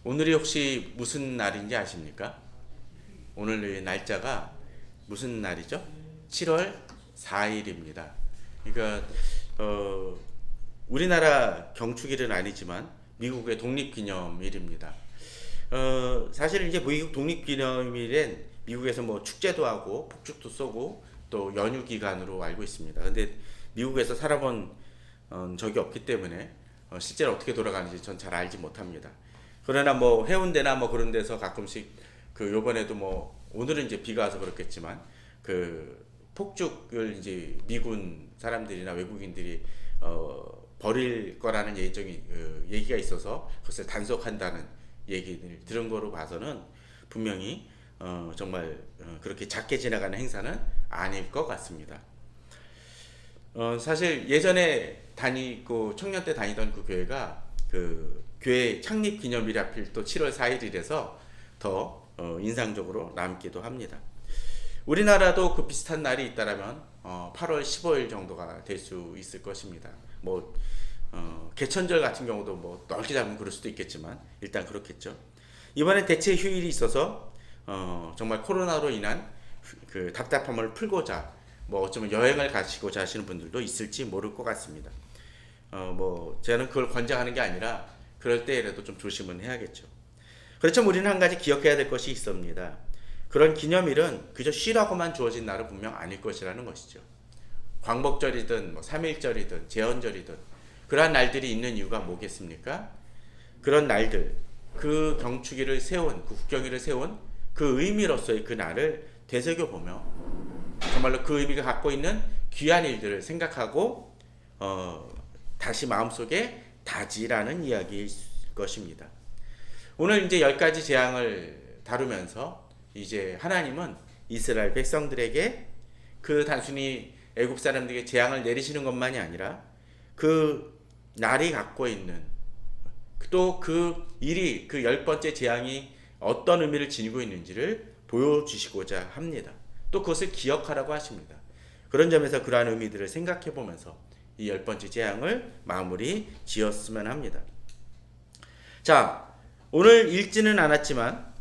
오늘이 혹시 무슨 날인지 아십니까? 오늘 날짜가 무슨 날이죠? 7월 4일입니다. 그러니까 우리나라 경축일은 아니지만 미국의 독립기념일입니다. 사실 이제 미국 독립기념일엔 미국에서 뭐 축제도 하고 폭죽도 쏘고 또 연휴 기간으로 알고 있습니다. 근데 미국에서 살아본 적이 없기 때문에 실제로 어떻게 돌아가는지 전 잘 알지 못합니다. 그러나 뭐 해운대나 뭐 그런 데서 가끔씩 그 요번에도 뭐 오늘은 이제 비가 와서 그렇겠지만 그 폭죽을 이제 미군 사람들이나 외국인들이 버릴 거라는 얘기가 있어서 그것을 단속한다는 얘기를 들은 거로 봐서는 분명히 정말 그렇게 작게 지나가는 행사는 아닐 것 같습니다. 사실 예전에 다니고 청년 때 다니던 그 교회가 그 교회 창립 기념일이 하필 또 7월 4일이라서 더 인상적으로 남기도 합니다. 우리나라도 그 비슷한 날이 있다라면 8월 15일 정도가 될 수 있을 것입니다. 뭐 개천절 같은 경우도 뭐 넓게 잡으면 그럴 수도 있겠지만 일단 그렇겠죠. 이번에 대체 휴일이 있어서 정말 코로나로 인한 그 답답함을 풀고자 뭐 어쩌면 여행을 가시고자 하시는 분들도 있을지 모를 것 같습니다. 뭐 저는 그걸 권장하는 게 아니라 그럴 때라도 좀 조심은 해야겠죠. 그렇지만 우리는 한 가지 기억해야 될 것이 있습니다. 그런 기념일은 그저 쉬라고만 주어진 날은 분명 아닐 것이라는 것이죠. 광복절이든 뭐 3.1절이든 제헌절이든 그러한 날들이 있는 이유가 뭐겠습니까? 그런 날들, 그 경축일을 세운, 그 국경일을 세운 그 의미로서의 그 날을 되새겨보며 정말로 그 의미가 갖고 있는 귀한 일들을 생각하고 다시 마음속에 다지라는 이야기일 것입니다. 오늘 이제 10가지 재앙을 다루면서 이제 하나님은 이스라엘 백성들에게 그 단순히 애굽 사람들에게 재앙을 내리시는 것만이 아니라 그 날이 갖고 있는 또 그 일이 그 10번째 재앙이 어떤 의미를 지니고 있는지를 보여주시고자 합니다. 또 그것을 기억하라고 하십니다. 그런 점에서 그러한 의미들을 생각해 보면서 이 10번째 재앙을 마무리 지었으면 합니다. 자, 오늘 읽지는 않았지만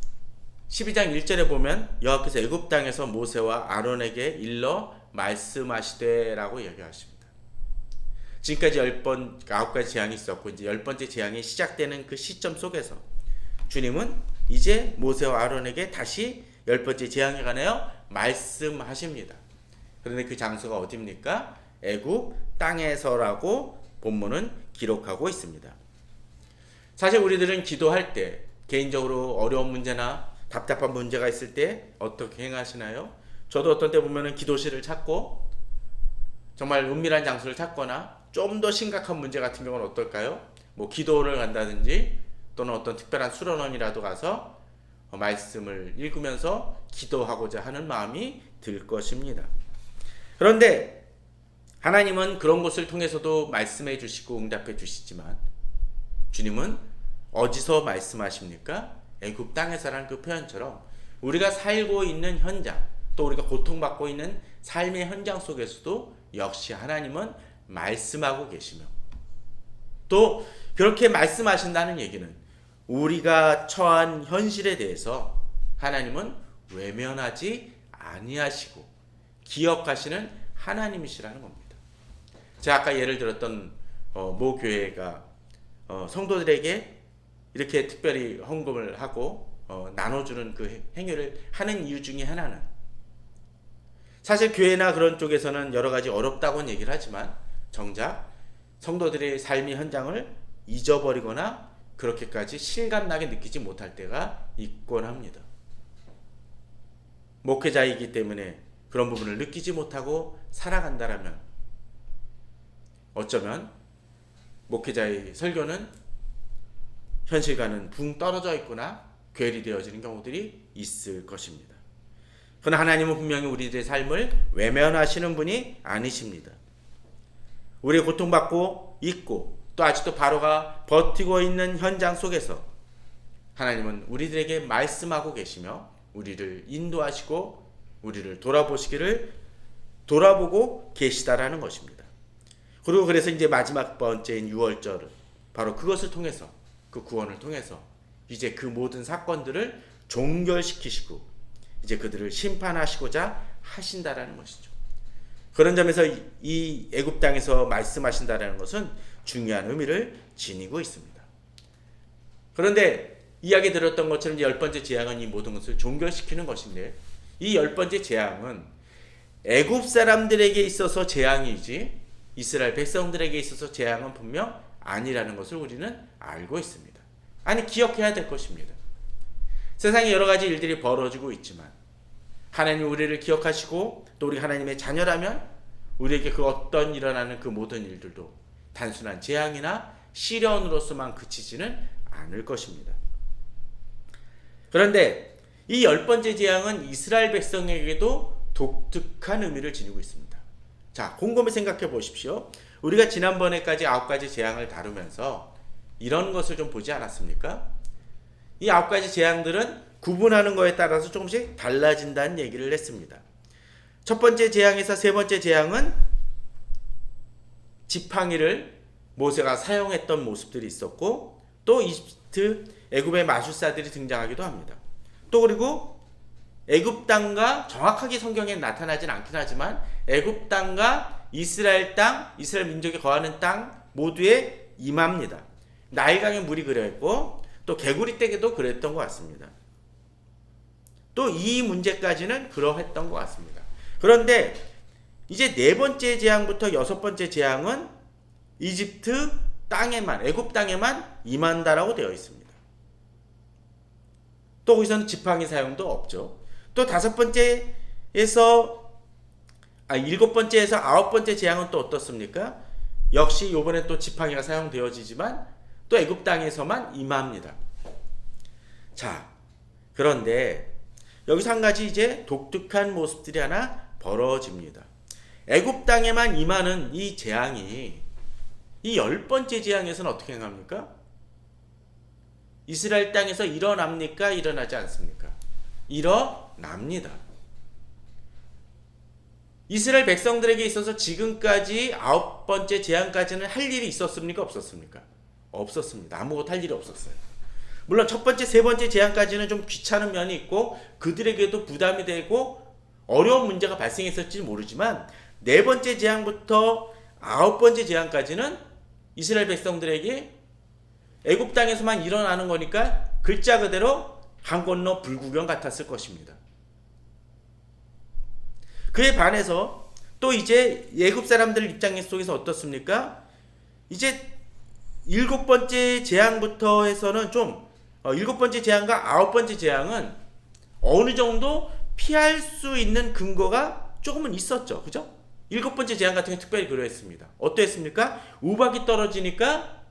12장 1절에 보면 여호와께서 애굽 땅에서 모세와 아론에게 일러 말씀하시되라고 얘기하십니다. 지금까지 9가지 재앙이 있었고 이제 10번째 재앙이 시작되는 그 시점 속에서 주님은 이제 모세와 아론에게 다시 10번째 재앙에 관하여 말씀하십니다. 그런데 그 장소가 어디입니까? 애굽 땅에서라고 본문은 기록하고 있습니다. 사실 우리들은 기도할 때 개인적으로 어려운 문제나 답답한 문제가 있을 때 어떻게 행하시나요? 저도 어떤 때 보면은 기도실을 찾고 정말 은밀한 장소를 찾거나 좀 더 심각한 문제 같은 경우는 어떨까요? 뭐 기도를 간다든지 또는 어떤 특별한 수련원이라도 가서 말씀을 읽으면서 기도하고자 하는 마음이 들 것입니다. 그런데 하나님은 그런 것을 통해서도 말씀해 주시고 응답해 주시지만 주님은 어디서 말씀하십니까? 애굽 땅에서라는 그 표현처럼 우리가 살고 있는 현장 또 우리가 고통받고 있는 삶의 현장 속에서도 역시 하나님은 말씀하고 계시며 또 그렇게 말씀하신다는 얘기는 우리가 처한 현실에 대해서 하나님은 외면하지 아니하시고 기억하시는 하나님이시라는 겁니다. 제가 아까 예를 들었던 모 교회가 성도들에게 이렇게 특별히 헌금을 하고 나눠주는 그 행위를 하는 이유 중에 하나는 사실 교회나 그런 쪽에서는 여러 가지 어렵다고는 얘기를 하지만 정작 성도들의 삶의 현장을 잊어버리거나 그렇게까지 실감나게 느끼지 못할 때가 있곤 합니다. 목회자이기 때문에 그런 부분을 느끼지 못하고 살아간다라면 어쩌면 목회자의 설교는 현실과는 붕 떨어져 있거나 괴리 되어지는 경우들이 있을 것입니다. 그러나 하나님은 분명히 우리들의 삶을 외면하시는 분이 아니십니다. 우리 고통받고 있고 또 아직도 바로가 버티고 있는 현장 속에서 하나님은 우리들에게 말씀하고 계시며 우리를 인도하시고 우리를 돌아보고 계시다라는 것입니다. 그리고 그래서 이제 마지막 번째인 6월절은 바로 그것을 통해서 그 구원을 통해서 이제 그 모든 사건들을 종결시키시고 이제 그들을 심판하시고자 하신다라는 것이죠. 그런 점에서 이 애굽 땅에서 말씀하신다라는 것은 중요한 의미를 지니고 있습니다. 그런데 이야기 들었던 것처럼 열 번째 재앙은 이 모든 것을 종결시키는 것인데 이 열 번째 재앙은 애굽 사람들에게 있어서 재앙이지 이스라엘 백성들에게 있어서 재앙은 분명 아니라는 것을 우리는 알고 있습니다. 아니, 기억해야 될 것입니다. 세상에 여러 가지 일들이 벌어지고 있지만 하나님 우리를 기억하시고 또 우리 하나님의 자녀라면 우리에게 그 어떤 일어나는 그 모든 일들도 단순한 재앙이나 시련으로서만 그치지는 않을 것입니다. 그런데 이 열 번째 재앙은 이스라엘 백성에게도 독특한 의미를 지니고 있습니다. 자, 곰곰이 생각해 보십시오. 우리가 지난번에까지 9가지 재앙을 다루면서 이런 것을 좀 보지 않았습니까? 이 9가지 재앙들은 구분하는 것에 따라서 조금씩 달라진다는 얘기를 했습니다. 첫 번째 재앙에서 세 번째 재앙은 지팡이를 모세가 사용했던 모습들이 있었고 또 이집트 애굽의 마술사들이 등장하기도 합니다. 또 그리고 애굽 땅과 정확하게 성경에 나타나진 않긴 하지만 애굽 땅과 이스라엘 땅, 이스라엘 민족이 거하는 땅 모두에 임합니다. 나일강에 물이 그려있고 또 개구리 떼기도 그랬던 것 같습니다. 또 이 문제까지는 그러했던 것 같습니다. 그런데 이제 네 번째 재앙부터 여섯 번째 재앙은 이집트 땅에만, 애굽 땅에만 임한다라고 되어 있습니다. 또 거기서는 지팡이 사용도 없죠. 또 일곱 번째에서 아홉 번째 재앙은 또 어떻습니까? 역시 이번에 또 지팡이가 사용되어지지만 또 애굽 땅에서만 임합니다. 자, 그런데 여기서 한 가지 이제 독특한 모습들이 하나 벌어집니다. 애굽 땅에만 임하는 이 재앙이 이 열 번째 재앙에서는 어떻게 행합니까? 이스라엘 땅에서 일어납니까? 일어나지 않습니까? 일어납니다. 이스라엘 백성들에게 있어서 지금까지 아홉 번째 재앙까지는 할 일이 있었습니까? 없었습니까? 없었습니다. 아무것도 할 일이 없었어요. 물론 첫 번째, 세 번째 재앙까지는 좀 귀찮은 면이 있고 그들에게도 부담이 되고 어려운 문제가 발생했을지 모르지만 네 번째 재앙부터 아홉 번째 재앙까지는 이스라엘 백성들에게 애굽 땅에서만 일어나는 거니까 글자 그대로 강 건너 불구경 같았을 것입니다. 그에 반해서 또 이제 애굽 사람들 입장 속에서 어떻습니까? 이제 일곱 번째 재앙부터 해서는 일곱 번째 재앙과 아홉 번째 재앙은 어느 정도 피할 수 있는 근거가 조금은 있었죠. 그죠? 일곱 번째 재앙 같은 게 특별히 그러했습니다. 어떠했습니까? 우박이 떨어지니까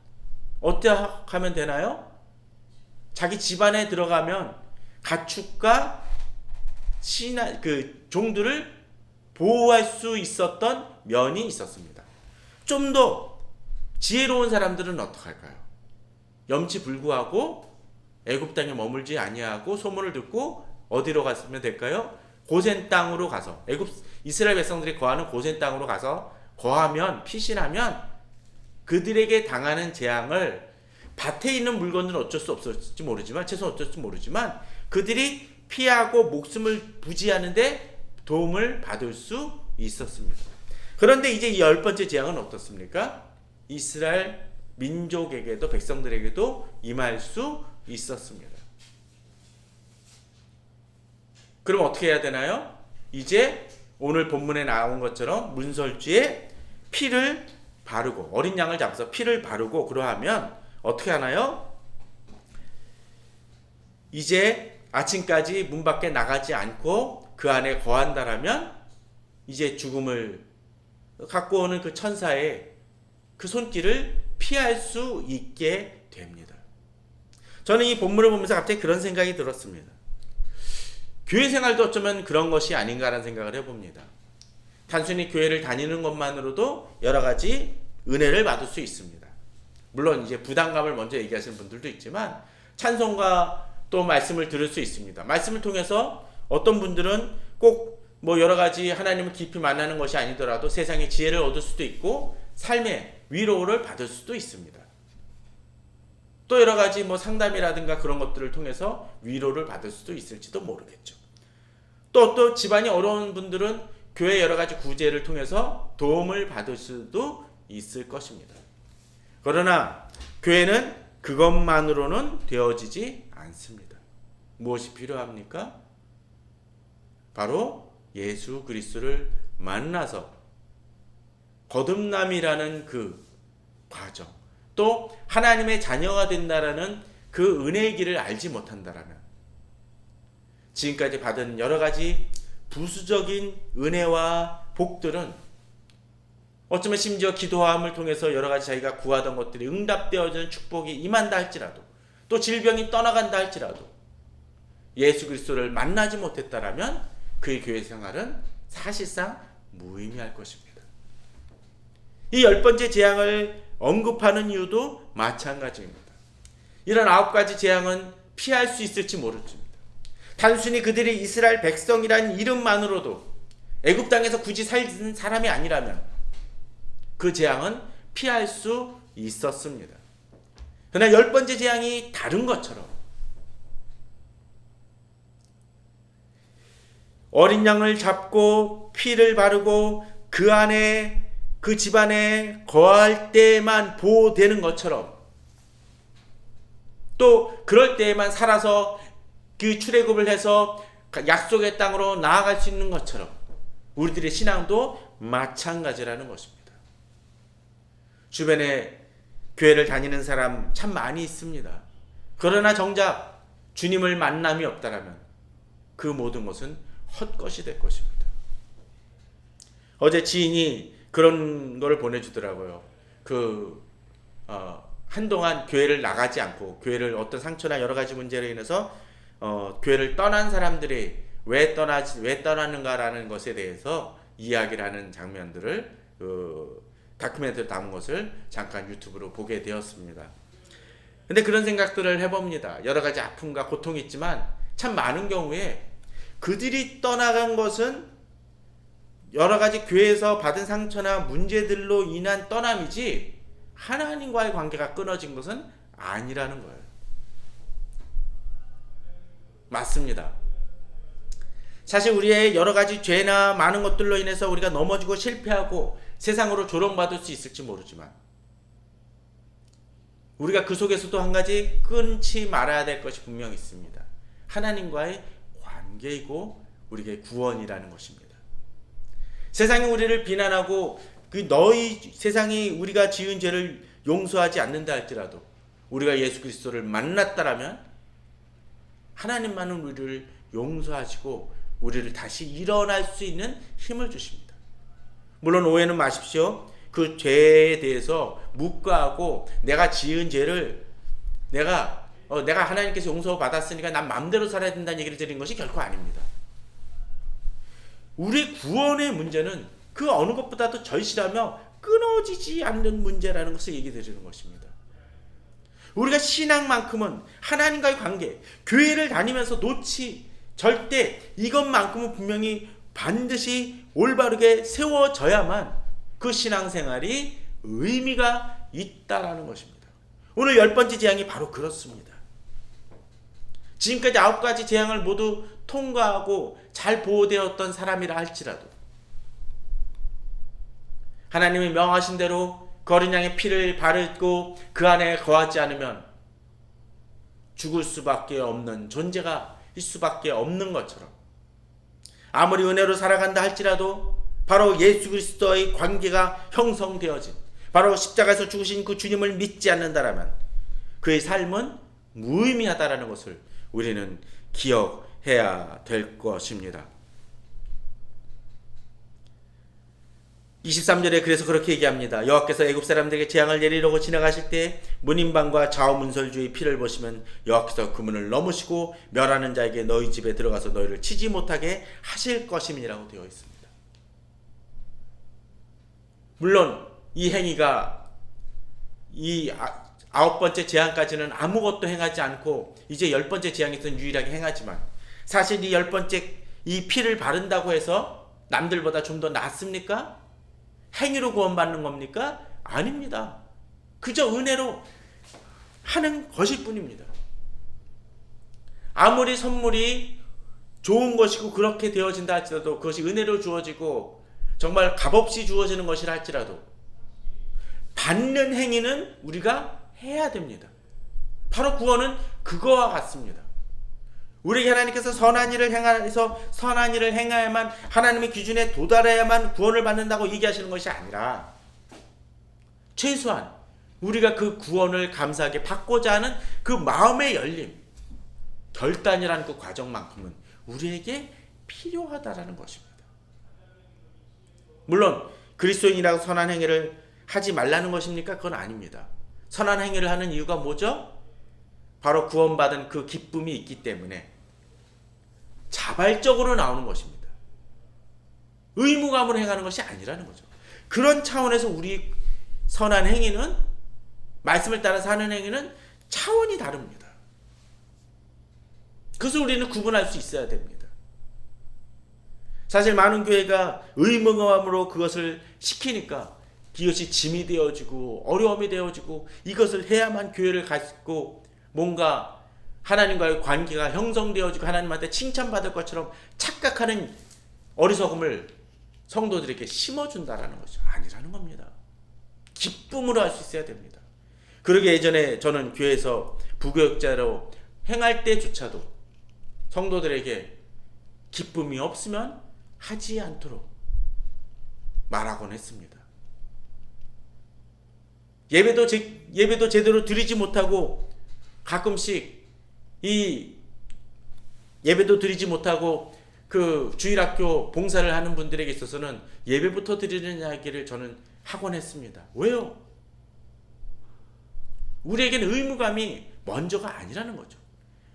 어떻게 하면 되나요? 자기 집안에 들어가면 가축과 종들을 보호할 수 있었던 면이 있었습니다. 좀 더 지혜로운 사람들은 어떻게 할까요? 염치불구하고 애굽 땅에 머물지 아니하고 소문을 듣고 어디로 갔으면 될까요? 고센 땅으로 가서 이스라엘 백성들이 거하는 고센 땅으로 가서 거하면 피신하면 그들에게 당하는 재앙을 밭에 있는 물건들은 어쩔 수 없을지 모르지만 최소한 어쩔지 모르지만 그들이 피하고 목숨을 부지하는데 도움을 받을 수 있었습니다. 그런데 이제 이 열 번째 재앙은 어떻습니까? 이스라엘 민족에게도 백성들에게도 임할 수 있었습니다. 그럼 어떻게 해야 되나요? 이제 오늘 본문에 나온 것처럼 문설주에 피를 바르고 어린 양을 잡아서 피를 바르고 그러하면 어떻게 하나요? 이제 아침까지 문 밖에 나가지 않고 그 안에 거한다라면 이제 죽음을 갖고 오는 그 천사의 그 손길을 피할 수 있게 됩니다. 저는 이 본문을 보면서 갑자기 그런 생각이 들었습니다. 교회 생활도 어쩌면 그런 것이 아닌가라는 생각을 해봅니다. 단순히 교회를 다니는 것만으로도 여러 가지 은혜를 받을 수 있습니다. 물론 이제 부담감을 먼저 얘기하시는 분들도 있지만 찬송과 또 말씀을 들을 수 있습니다. 말씀을 통해서 어떤 분들은 꼭 여러 가지 하나님을 깊이 만나는 것이 아니더라도 세상의 지혜를 얻을 수도 있고 삶의 위로를 받을 수도 있습니다. 또 여러 가지 뭐 상담이라든가 그런 것들을 통해서 위로를 받을 수도 있을지도 모르겠죠. 또 집안이 어려운 분들은 교회 여러 가지 구제를 통해서 도움을 받을 수도 있을 것입니다. 그러나 교회는 그것만으로는 되어지지 않습니다. 무엇이 필요합니까? 바로 예수 그리스도를 만나서 거듭남이라는 그 과정, 또 하나님의 자녀가 된다라는 그 은혜의 길을 알지 못한다라면 지금까지 받은 여러 가지 부수적인 은혜와 복들은 어쩌면 심지어 기도함을 통해서 여러 가지 자기가 구하던 것들이 응답되어지는 축복이 임한다 할지라도, 또 질병이 떠나간다 할지라도 예수 그리스도를 만나지 못했다라면 그의 교회 생활은 사실상 무의미할 것입니다. 이 10번째 재앙을 언급하는 이유도 마찬가지입니다. 이런 9가지 재앙은 피할 수 있을지 모르겠습니다. 단순히 그들이 이스라엘 백성이라는 이름만으로도 애굽 땅에서 굳이 살던 사람이 아니라면 그 재앙은 피할 수 있었습니다. 그러나 10번째 재앙이 다른 것처럼 어린 양을 잡고 피를 바르고 그 안에 그 집안에 거할 때만 보호되는 것처럼, 또 그럴 때에만 살아서 그 출애굽을 해서 약속의 땅으로 나아갈 수 있는 것처럼 우리들의 신앙도 마찬가지라는 것입니다. 주변에 교회를 다니는 사람 참 많이 있습니다. 그러나 정작 주님을 만남이 없다라면 그 모든 것은 헛것이 될 것입니다. 어제 지인이 그런 거를 보내주더라고요. 한동안 교회를 나가지 않고 교회를 어떤 상처나 여러 가지 문제로 인해서 교회를 떠난 사람들이 왜 떠나는가라는 것에 대해서 이야기를 하는 장면들을 다큐멘터리를 담은 것을 잠깐 유튜브로 보게 되었습니다. 근데 그런 생각들을 해봅니다. 여러 가지 아픔과 고통이 있지만 참 많은 경우에 그들이 떠나간 것은 여러 가지 교회에서 받은 상처나 문제들로 인한 떠남이지 하나님과의 관계가 끊어진 것은 아니라는 거예요. 맞습니다. 사실 우리의 여러 가지 죄나 많은 것들로 인해서 우리가 넘어지고 실패하고 세상으로 조롱받을 수 있을지 모르지만 우리가 그 속에서도 한 가지 끊지 말아야 될 것이 분명히 있습니다. 하나님과의 관계이고 우리에게 구원이라는 것입니다. 세상이 우리를 비난하고 너희 세상이 우리가 지은 죄를 용서하지 않는다 할지라도 우리가 예수 그리스도를 만났다라면 하나님만은 우리를 용서하시고 우리를 다시 일어날 수 있는 힘을 주십니다. 물론 오해는 마십시오. 그 죄에 대해서 묵과하고 내가 지은 죄를 내가 하나님께서 용서받았으니까 난 마음대로 살아야 된다는 얘기를 드린 것이 결코 아닙니다. 우리 구원의 문제는 그 어느 것보다도 절실하며 끊어지지 않는 문제라는 것을 얘기 드리는 것입니다. 우리가 신앙만큼은 하나님과의 관계, 교회를 다니면서 절대 이것만큼은 분명히 반드시 올바르게 세워져야만 그 신앙생활이 의미가 있다라는 것입니다. 오늘 10번째 재앙이 바로 그렇습니다. 지금까지 9가지 재앙을 모두 통과하고 잘 보호되었던 사람이라 할지라도 하나님이 명하신 대로 어린 양의 피를 바르고 그 안에 거하지 않으면 죽을 수밖에 없는 존재가 일 수밖에 없는 것처럼 아무리 은혜로 살아간다 할지라도 바로 예수 그리스도의 관계가 형성되어진 바로 십자가에서 죽으신 그 주님을 믿지 않는다라면 그의 삶은 무의미하다라는 것을 우리는 기억해야 될 것입니다. 23절에 그래서 그렇게 얘기합니다. 여호와께서 애굽 사람들에게 재앙을 내리려고 지나가실 때 문인방과 좌우문설주의 피를 보시면 여호와께서 그 문을 넘으시고 멸하는 자에게 너희 집에 들어가서 너희를 치지 못하게 하실 것임이라고 되어 있습니다. 물론 이 행위가 이 9번째 재앙까지는 아무것도 행하지 않고 이제 10번째 재앙에서는 유일하게 행하지만 사실 이 10번째 이 피를 바른다고 해서 남들보다 좀 더 낫습니까? 행위로 구원받는 겁니까? 아닙니다. 그저 은혜로 하는 것일 뿐입니다. 아무리 선물이 좋은 것이고 그렇게 되어진다 할지라도, 그것이 은혜로 주어지고 정말 값없이 주어지는 것이라 할지라도 받는 행위는 우리가 해야 됩니다. 바로 구원은 그거와 같습니다. 우리에게 하나님께서 선한 일을 행하야만, 하나님의 기준에 도달해야만 구원을 받는다고 얘기하시는 것이 아니라, 최소한 우리가 그 구원을 감사하게 받고자 하는 그 마음의 열림, 결단이라는 그 과정만큼은 우리에게 필요하다라는 것입니다. 물론 그리스도인이라고 선한 행위를 하지 말라는 것입니까? 그건 아닙니다. 선한 행위를 하는 이유가 뭐죠? 바로 구원받은 그 기쁨이 있기 때문에 자발적으로 나오는 것입니다. 의무감으로 행하는 것이 아니라는 거죠. 그런 차원에서 우리 선한 행위는, 말씀을 따라서 하는 행위는 차원이 다릅니다. 그것을 우리는 구분할 수 있어야 됩니다. 사실 많은 교회가 의무감으로 그것을 시키니까 이것이 짐이 되어지고 어려움이 되어지고, 이것을 해야만 교회를 갖고 뭔가 하나님과의 관계가 형성되어지고 하나님한테 칭찬받을 것처럼 착각하는 어리석음을 성도들에게 심어준다라는 것이 아니라는 겁니다. 기쁨으로 할 수 있어야 됩니다. 그러게 예전에 저는 교회에서 부교육자로 행할 때조차도 성도들에게 기쁨이 없으면 하지 않도록 말하곤 했습니다. 예배도 제대로 드리지 못하고, 가끔씩 예배도 드리지 못하고 그 주일학교 봉사를 하는 분들에게 있어서는 예배부터 드리는 이야기를 저는 하곤 했습니다. 왜요? 우리에게는 의무감이 먼저가 아니라는 거죠.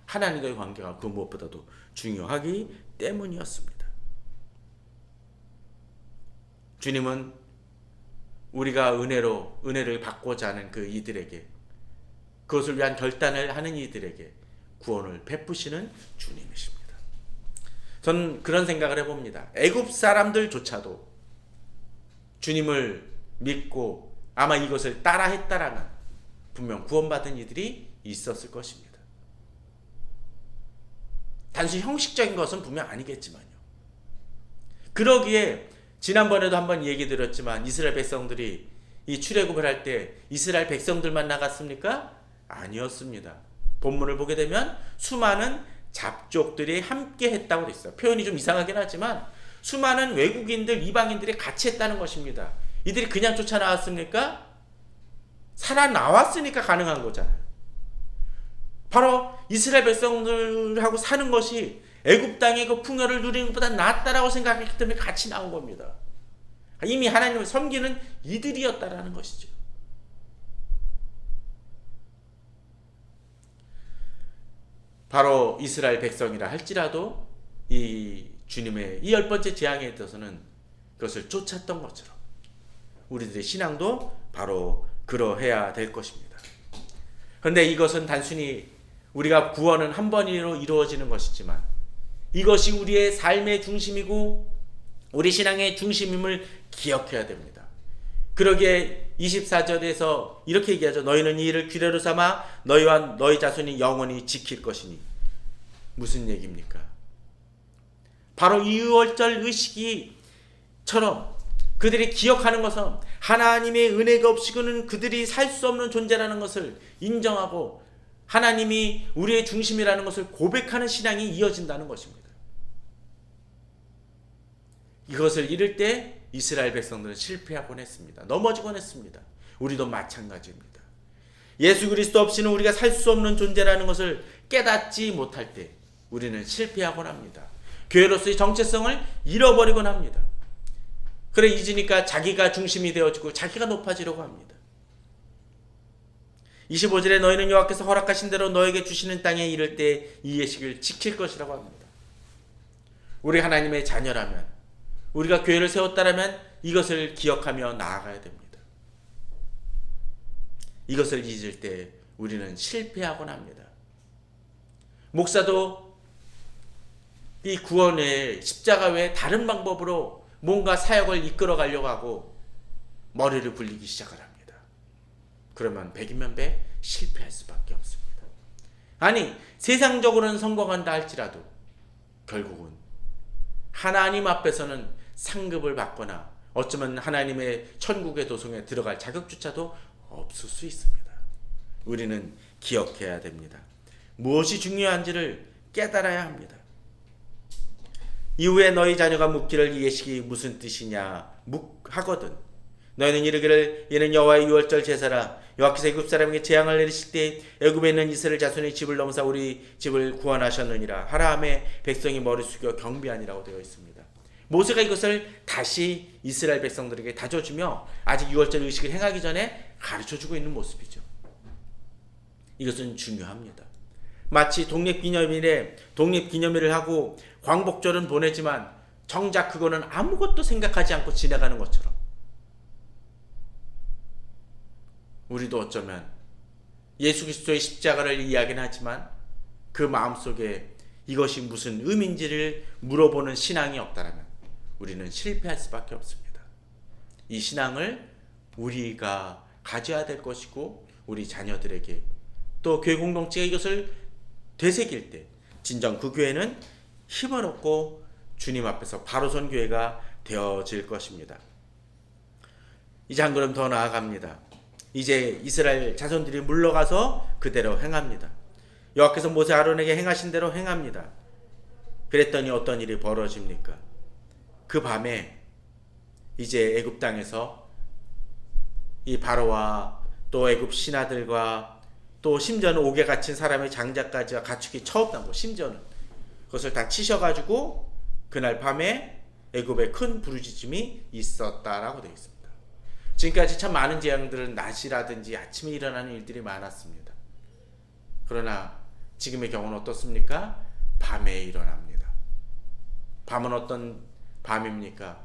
하나님과의 관계가 그 무엇보다도 중요하기 때문이었습니다. 주님은 우리가 은혜를 받고자 하는 그 이들에게, 그것을 위한 결단을 하는 이들에게 구원을 베푸시는 주님이십니다. 저는 그런 생각을 해봅니다. 애굽 사람들조차도 주님을 믿고 아마 이것을 따라했다라면 분명 구원받은 이들이 있었을 것입니다. 단순히 형식적인 것은 분명 아니겠지만요. 그러기에 지난번에도 한번 얘기 드렸지만, 이스라엘 백성들이 이 출애굽을 할 때 이스라엘 백성들만 나갔습니까? 아니었습니다. 본문을 보게 되면 수많은 잡족들이 함께 했다고 되어 있어요. 표현이 좀 이상하긴 하지만 수많은 외국인들, 이방인들이 같이 했다는 것입니다. 이들이 그냥 쫓아나왔습니까? 살아나왔으니까 가능한 거잖아요. 바로 이스라엘 백성들하고 사는 것이 애굽 땅의 그 풍요를 누리는 것보다 낫다라고 생각했기 때문에 같이 나온 겁니다. 이미 하나님을 섬기는 이들이었다라는 것이죠. 바로 이스라엘 백성이라 할지라도 이 주님의 이 10번째 재앙에 있어서는 그것을 쫓았던 것처럼 우리들의 신앙도 바로 그러해야 될 것입니다. 그런데 이것은 단순히 우리가 구원은 한 번으로 이루어지는 것이지만, 이것이 우리의 삶의 중심이고 우리 신앙의 중심임을 기억해야 됩니다. 그러기에 24절에서 이렇게 얘기하죠. 너희는 이 일을 규례로 삼아 너희와 너희 자손이 영원히 지킬 것이니. 무슨 얘기입니까? 바로 이 유월절 의식이처럼 그들이 기억하는 것은 하나님의 은혜가 없이는 그들이 살 수 없는 존재라는 것을 인정하고 하나님이 우리의 중심이라는 것을 고백하는 신앙이 이어진다는 것입니다. 이것을 이룰 때 이스라엘 백성들은 실패하곤 했습니다. 넘어지곤 했습니다. 우리도 마찬가지입니다. 예수 그리스도 없이는 우리가 살 수 없는 존재라는 것을 깨닫지 못할 때 우리는 실패하곤 합니다. 교회로서의 정체성을 잃어버리곤 합니다. 그래 잊으니까 자기가 중심이 되어지고 자기가 높아지려고 합니다. 25절에 너희는 여호와께서 허락하신 대로 너에게 주시는 땅에 이를 때 이 예식을 지킬 것이라고 합니다. 우리 하나님의 자녀라면, 우리가 교회를 세웠다라면 이것을 기억하며 나아가야 됩니다. 이것을 잊을 때 우리는 실패하곤 합니다. 목사도 이 구원 외에, 십자가 외에 다른 방법으로 뭔가 사역을 이끌어 가려고 하고 머리를 굴리기 시작을 합니다. 그러면 100이면 100, 실패할 수밖에 없습니다. 아니, 세상적으로는 성공한다 할지라도 결국은 하나님 앞에서는 상급을 받거나 어쩌면 하나님의 천국의 도성에 들어갈 자격조차도 없을 수 있습니다. 우리는 기억해야 됩니다. 무엇이 중요한지를 깨달아야 합니다. 이후에 너희 자녀가 묻기를 이 예식이 무슨 뜻이냐 하거든 너희는 이르기를 이는 여호와의 유월절 제사라. 여호와께서 애굽 사람에게 재앙을 내리실 때 애굽에 있는 이스라엘 자손의 집을 넘사 우리 집을 구원하셨느니라 하라 하매 백성이 머리 숙여 경배하니라고 되어 있습니다. 모세가 이것을 다시 이스라엘 백성들에게 다져주며 아직 유월절 의식을 행하기 전에 가르쳐주고 있는 모습이죠. 이것은 중요합니다. 마치 독립기념일을 하고 광복절은 보내지만 정작 그거는 아무것도 생각하지 않고 지나가는 것처럼 우리도 어쩌면 예수 그리스도의 십자가를 이야기는 하지만 그 마음속에 이것이 무슨 의미인지를 물어보는 신앙이 없다면 우리는 실패할 수밖에 없습니다. 이 신앙을 우리가 가져야 될 것이고 우리 자녀들에게 또 교회 공동체가 이것을 되새길 때 진정 그 교회는 힘을 얻고 주님 앞에서 바로 선 교회가 되어질 것입니다. 이제 한 걸음 더 나아갑니다. 이제 이스라엘 자손들이 물러가서 그대로 행합니다. 여호와께서 모세 아론에게 행하신 대로 행합니다. 그랬더니 어떤 일이 벌어집니까? 그 밤에 이제 애굽 땅에서 이 바로와 또 애굽 신하들과 또 심지어는 옥에 갇힌 사람의 장자까지와 가축이 처없다고 심지어는 그것을 다 치셔가지고 그날 밤에 애굽에 큰 부르짖음이 있었다라고 되어 있습니다. 지금까지 참 많은 재앙들은 낮이라든지 아침에 일어나는 일들이 많았습니다. 그러나 지금의 경우는 어떻습니까? 밤에 일어납니다. 밤은 어떤 밤입니까?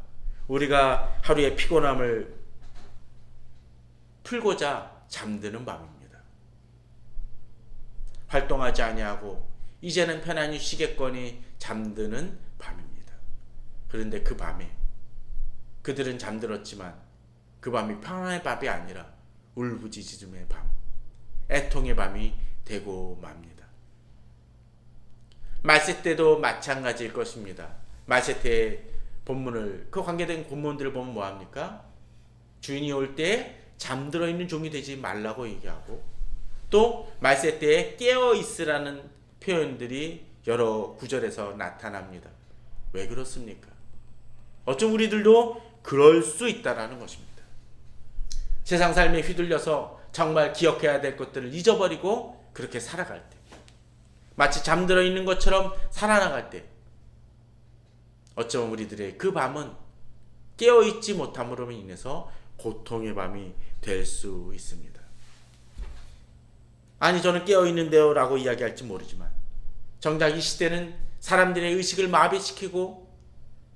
우리가 하루의 피곤함을 풀고자 잠드는 밤입니다. 활동하지 아니하고 이제는 편안히 쉬겠거니 잠드는 밤입니다. 그런데 그 밤에 그들은 잠들었지만 그 밤이 평안의 밤이 아니라 울부짖음의 밤, 애통의 밤이 되고 맙니다. 말세 때도 마찬가지일 것입니다. 말세 때의 본문을 그 관계된 본문들을 보면 뭐합니까? 주인이 올 때 잠들어 있는 종이 되지 말라고 얘기하고 또 말세 때에 깨어 있으라는 표현들이 여러 구절에서 나타납니다. 왜 그렇습니까? 어쩜 우리들도 그럴 수 있다라는 것입니다. 세상 삶에 휘둘려서 정말 기억해야 될 것들을 잊어버리고 그렇게 살아갈 때 마치 잠들어 있는 것처럼 살아나갈 때 어쩌면 우리들의 그 밤은 깨어있지 못함으로 인해서 고통의 밤이 될 수 있습니다. 아니 저는 깨어있는데요 라고 이야기할지 모르지만 정작 이 시대는 사람들의 의식을 마비시키고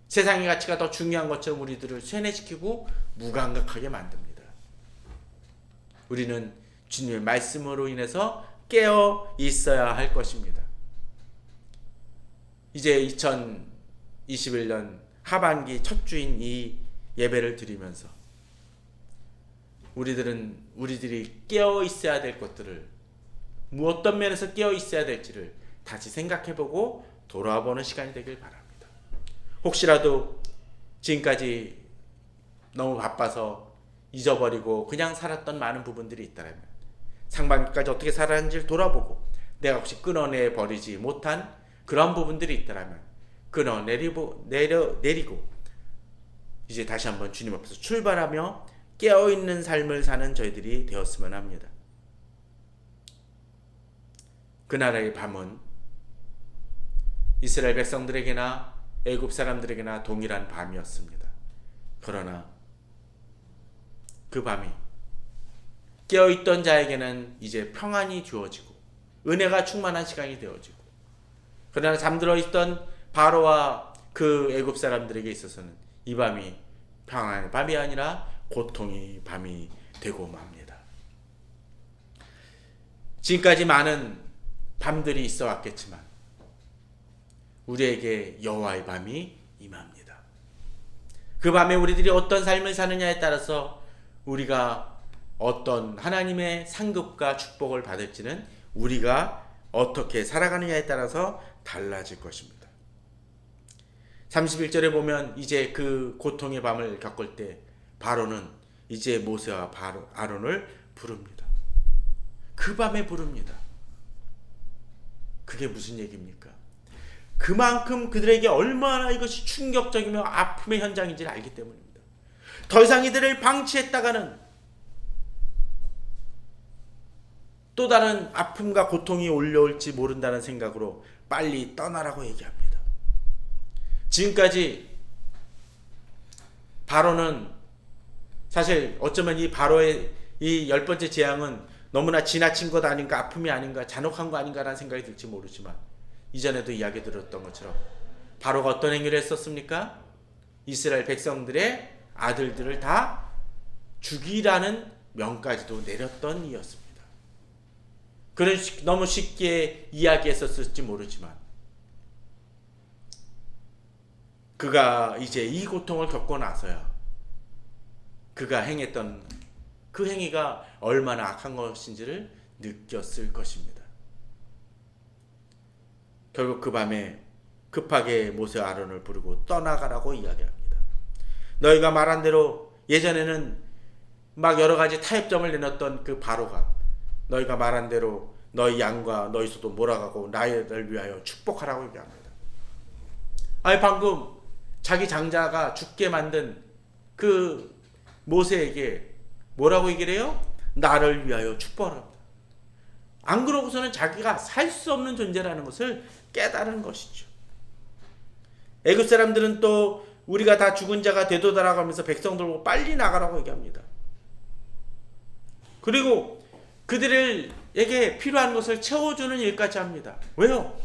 세상의 가치가 더 중요한 것처럼 우리들을 쇠뇌시키고 무감각하게 만듭니다. 우리는 주님의 말씀으로 인해서 깨어 있어야 할 것입니다. 이제 2021년 하반기 첫 주인 이 예배를 드리면서 우리들이 깨어 있어야 될 것들을 어떤 면에서 깨어 있어야 될지를 다시 생각해보고 돌아보는 시간이 되길 바랍니다. 혹시라도 지금까지 너무 바빠서 잊어버리고 그냥 살았던 많은 부분들이 있다면 상반기까지 어떻게 살았는지를 돌아보고 내가 혹시 끊어내버리지 못한 그런 부분들이 있다면 끊어내리고 이제 다시 한번 주님 앞에서 출발하며 깨어있는 삶을 사는 저희들이 되었으면 합니다. 그 나라의 밤은 이스라엘 백성들에게나 애굽 사람들에게나 동일한 밤이었습니다. 그러나 그 밤이 깨어있던 자에게는 이제 평안이 주어지고 은혜가 충만한 시간이 되어지고 그러나 잠들어 있던 바로와 그 애굽 사람들에게 있어서는 이 밤이 평안의 밤이 아니라 고통의 밤이 되고 맙니다. 지금까지 많은 밤들이 있어 왔겠지만 우리에게 여호와의 밤이 임합니다. 그 밤에 우리들이 어떤 삶을 사느냐에 따라서 우리가 어떤 하나님의 상급과 축복을 받을지는 우리가 어떻게 살아가느냐에 따라서 달라질 것입니다. 31절에 보면 이제 그 고통의 밤을 겪을 때 바로는 이제 모세와 아론을 부릅니다. 그 밤에 부릅니다. 그게 무슨 얘기입니까? 그만큼 그들에게 얼마나 이것이 충격적이며 아픔의 현장인지를 알기 때문입니다. 더 이상 이들을 방치했다가는 또 다른 아픔과 고통이 올려올지 모른다는 생각으로 빨리 떠나라고 얘기합니다. 지금까지 바로는 사실 어쩌면 이 바로의 이 10번째 재앙은 너무나 지나친 것 아닌가, 아픔이 아닌가, 잔혹한 거 아닌가라는 생각이 들지 모르지만 이전에도 이야기 들었던 것처럼 바로가 어떤 행위를 했었습니까? 이스라엘 백성들의 아들들을 다 죽이라는 명까지도 내렸던 이였습니다. 그런 너무 쉽게 이야기했었을지 모르지만 그가 이제 이 고통을 겪고 나서야 그가 행했던 그 행위가 얼마나 악한 것인지를 느꼈을 것입니다. 결국 그 밤에 급하게 모세와 아론을 부르고 떠나가라고 이야기합니다. 너희가 말한 대로 예전에는 막 여러 가지 타협점을 내놨던 그 바로가 너희가 말한 대로 너희 양과 너희 소도 몰아가고 나를 위하여 축복하라고 얘기합니다. 아니 방금 자기 장자가 죽게 만든 그 모세에게 뭐라고 얘기를 해요? 나를 위하여 축복하랍니다. 안 그러고서는 자기가 살 수 없는 존재라는 것을 깨달은 것이죠. 애굽 사람들은 또 우리가 다 죽은 자가 되도다라고 하면서 백성들 보고 빨리 나가라고 얘기합니다. 그리고 그들에게 필요한 것을 채워주는 일까지 합니다. 왜요?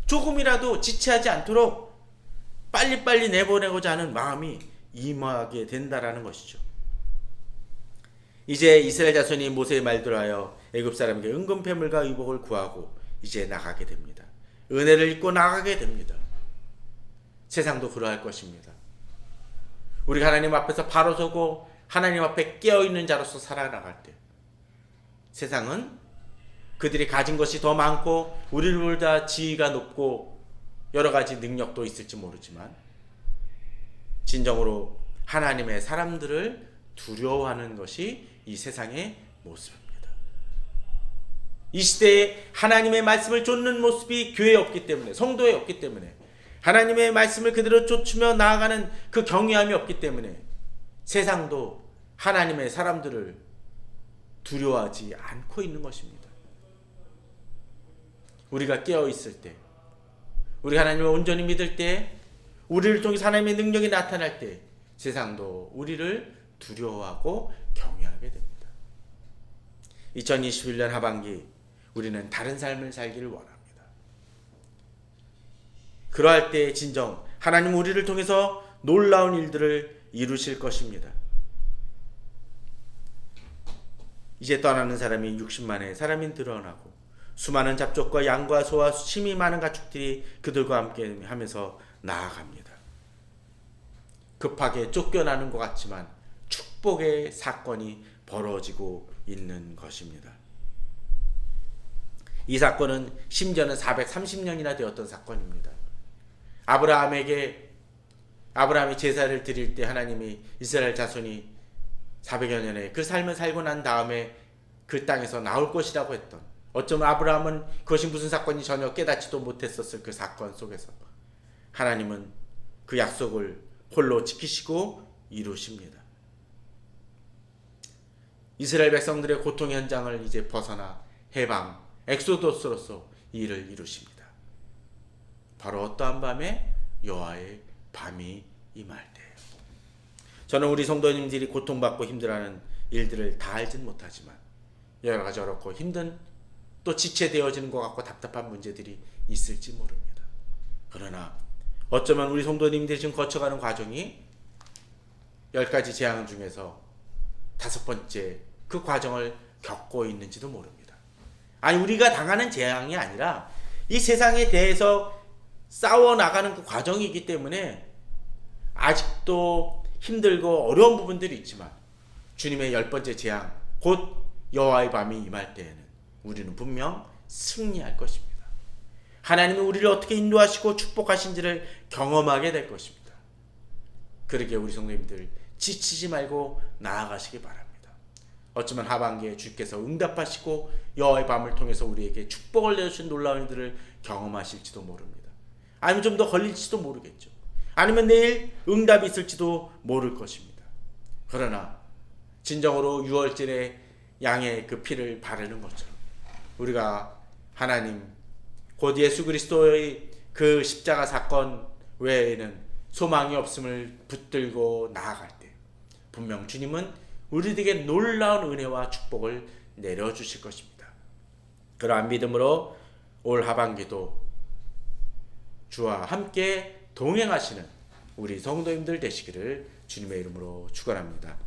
조금이라도 지체하지 않도록 빨리빨리 내보내고자 하는 마음이 임하게 된다라는 것이죠. 이제 이스라엘 자손이 모세의 말대로 하여 애굽 사람에게 은금 패물과 의복을 구하고 이제 나가게 됩니다. 은혜를 입고 나가게 됩니다. 세상도 그러할 것입니다. 우리가 하나님 앞에서 바로 서고 하나님 앞에 깨어있는 자로서 살아나갈 때 세상은 그들이 가진 것이 더 많고 우리보다 지위가 높고 여러 가지 능력도 있을지 모르지만 진정으로 하나님의 사람들을 두려워하는 것이 이 세상의 모습입니다. 이 시대에 하나님의 말씀을 쫓는 모습이 교회에 없기 때문에, 성도에 없기 때문에, 하나님의 말씀을 그대로 쫓으며 나아가는 그 경외함이 없기 때문에 세상도 하나님의 사람들을 두려워하지 않고 있는 것입니다. 우리가 깨어 있을 때, 우리 하나님을 온전히 믿을 때, 우리를 통해서 하나님의 능력이 나타날 때 세상도 우리를 두려워하고 경외하게 됩니다. 2021년 하반기 우리는 다른 삶을 살기를 원합니다. 그러할 때 진정 하나님은 우리를 통해서 놀라운 일들을 이루실 것입니다. 이제 떠나는 사람이 60만의 사람이 드러나고 수많은 잡족과 양과 소와 심히 많은 가축들이 그들과 함께 하면서 나아갑니다. 급하게 쫓겨나는 것 같지만 축복의 사건이 벌어지고 있는 것입니다. 이 사건은 심지어는 430년이나 되었던 사건입니다. 아브라함이 제사를 드릴 때 하나님이 이스라엘 자손이 400여 년의 그 삶을 살고 난 다음에 그 땅에서 나올 것이라고 했던, 어쩌면 아브라함은 그것이 무슨 사건이 전혀 깨닫지도 못했었을 그 사건 속에서 하나님은 그 약속을 홀로 지키시고 이루십니다. 이스라엘 백성들의 고통 현장을 이제 벗어나 해방, 엑소도스로서 이 일을 이루십니다. 바로 어떠한 밤에? 여호와의 밤이 임할 때예요. 저는 우리 성도님들이 고통받고 힘들어하는 일들을 다 알진 못하지만 여러 가지 어렵고 힘든, 또 지체되어지는 것 같고 답답한 문제들이 있을지 모릅니다. 그러나 어쩌면 우리 성도님들이 지금 거쳐가는 과정이 10가지 재앙 중에서 5번째 그 과정을 겪고 있는지도 모릅니다. 아니, 우리가 당하는 재앙이 아니라 이 세상에 대해서 싸워나가는 그 과정이기 때문에 아직도 힘들고 어려운 부분들이 있지만 주님의 10번째 재앙, 곧 여호와의 밤이 임할 때에는 우리는 분명 승리할 것입니다. 하나님은 우리를 어떻게 인도하시고 축복하신지를 경험하게 될 것입니다. 그러기에 우리 성도님들 지치지 말고 나아가시기 바랍니다. 어쩌면 하반기에 주께서 응답하시고 여호와의 밤을 통해서 우리에게 축복을 내주신 놀라운 일들을 경험하실지도 모릅니다. 아니면 좀 더 걸릴지도 모르겠죠. 아니면 내일 응답이 있을지도 모를 것입니다. 그러나 진정으로 6월절에 양의 그 피를 바르는 것처럼 우리가 하나님 곧 예수 그리스도의 그 십자가 사건 외에는 소망이 없음을 붙들고 나아갈 때 분명 주님은 우리에게 놀라운 은혜와 축복을 내려주실 것입니다. 그러한 믿음으로 올 하반기도 주와 함께 동행하시는 우리 성도님들 되시기를 주님의 이름으로 축원합니다.